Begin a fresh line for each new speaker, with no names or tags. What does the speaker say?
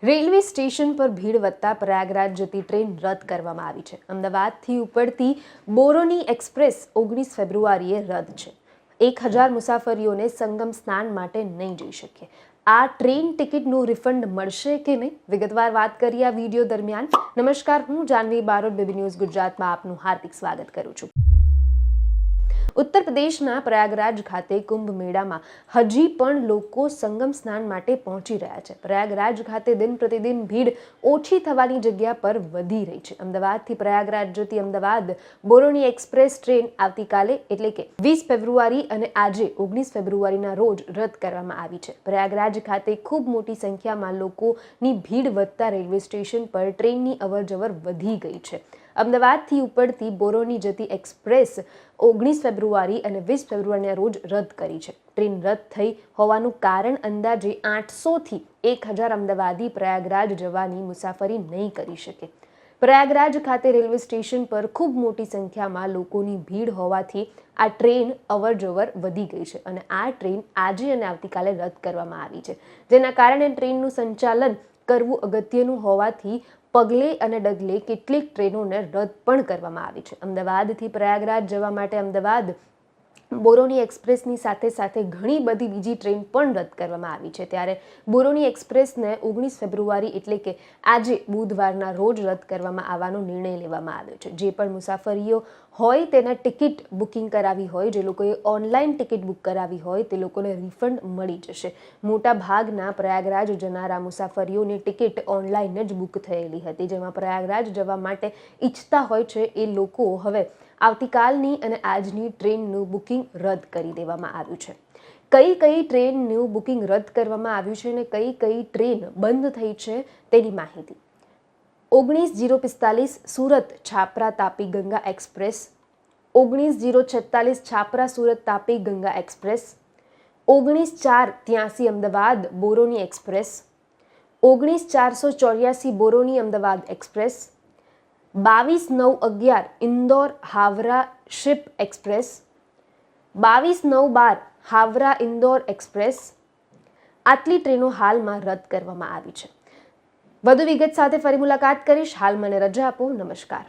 Railway station પર ભીડ વધતા પ્રયાગરાજ જતી ટ્રેન રદ કરવામાં આવી છે. અમદાવાદથી ઉપડતી બોરોની એક્સપ્રેસ 19 ફેબ્રુઆરીએ રદ છે. 1000 મુસાફરીઓને સંગમ સ્નાન માટે નહીં જઈ શકે. આ ટ્રેન ટિકિટનું રિફંડ મળશે કે નહીં, વિગતવાર વાત કરીએ આ વિડીયો દરમિયાન. નમસ્કાર, હું જાનવી બારોટ, બીબી ન્યૂઝ ગુજરાતમાં આપનું હાર્દિક સ્વાગત કરું છું. ઉત્તર પ્રદેશના પ્રયાગરાજ ખાતે કુંભ મેળામાં હજી પણ લોકો સંગમ સ્નાન માટે પહોંચી રહ્યા છે. પ્રયાગરાજ ખાતે દિન પ્રતિદિન ભીડ ઓછી થવાની જગ્યા પર વધી રહી છે. અમદાવાદથી પ્રયાગરાજ જતી અમદાવાદ બોરોની એક્સપ્રેસ ટ્રેન આવતીકાલે એટલે કે 20 ફેબ્રુઆરી અને આજે 19 ફેબ્રુઆરીના રોજ રદ કરવામાં આવી છે. પ્રયાગરાજ ખાતે ખૂબ મોટી સંખ્યામાં લોકોની ભીડ વધતા રેલવે સ્ટેશન પર ટ્રેનની અવરજવર વધી ગઈ છે. અમદાવાદથી ઉપડતી બોરોની જતી એક્સપ્રેસ 19 ફેબ્રુઆરી અને 20 ફેબ્રુઆરીના રોજ રદ કરી છે. ટ્રેન રદ થઈ હોવાનું કારણ અંદાજે 800થી 1000 અમદાવાદી પ્રયાગરાજ જવાની મુસાફરી નહીં કરી શકે. પ્રયાગરાજ ખાતે રેલવે સ્ટેશન પર ખૂબ મોટી સંખ્યામાં લોકોની ભીડ હોવાથી આ ટ્રેન અવરજવર વધી ગઈ છે અને આ ટ્રેન આજે અને આવતીકાલે રદ કરવામાં આવી છે, જેના કારણે ટ્રેનનું સંચાલન કરવું અગત્યનું હોવાથી પગલે અને ડગલે કેટલીક ટ્રેનોને રદ પણ કરવામાં આવી છે. અમદાવાદથી પ્રયાગરાજ જવા માટે અમદાવાદ બોરોની એક્સપ્રેસની સાથે સાથે ઘણી બધી બીજી ટ્રેન પણ રદ કરવામાં આવી છે. ત્યારે બોરોની એક્સપ્રેસને 19 ફેબ્રુઆરી એટલે કે આજે બુધવારના રોજ રદ કરવામાં આવવાનો નિર્ણય લેવામાં આવ્યો છે. જે પણ મુસાફરીઓ હોય તેના ટિકિટ બુકિંગ કરાવી હોય, જે લોકોએ ઓનલાઈન ટિકિટ બુક કરાવી હોય તે લોકોને રિફંડ મળી જશે. મોટા ભાગના પ્રયાગરાજ જનારા મુસાફરીઓની ટિકિટ ઓનલાઈન જ બુક થયેલી હતી, જેમાં પ્રયાગરાજ જવા માટે ઈચ્છતા હોય છે એ લોકો હવે આવતીકાલની અને આજની ટ્રેનનું બુકિંગ રદ કરી દેવામાં આવ્યું છે. કઈ કઈ ટ્રેનનું બુકિંગ રદ કરવામાં આવ્યું છે અને કઈ કઈ ટ્રેન બંધ થઈ છે તેની માહિતી. 19:045 Surat Chhapra Tapi Ganga express, 19:46 Chhapra Surat Tapi Ganga express, 19:483 Ahmedabad Barauni express, 19:484 Barauni Ahmedabad express, 22:911 Indore Howrah શિપ એક્સપ્રેસ, 22:912 હાવરા ઇન્દોર એક્સપ્રેસ. આટલી ટ્રેનો હાલમાં રદ કરવામાં આવી છે. વધુ વિગત સાથે ફરી મુલાકાત કરીશ. હાલ મને રજા આપો. નમસ્કાર.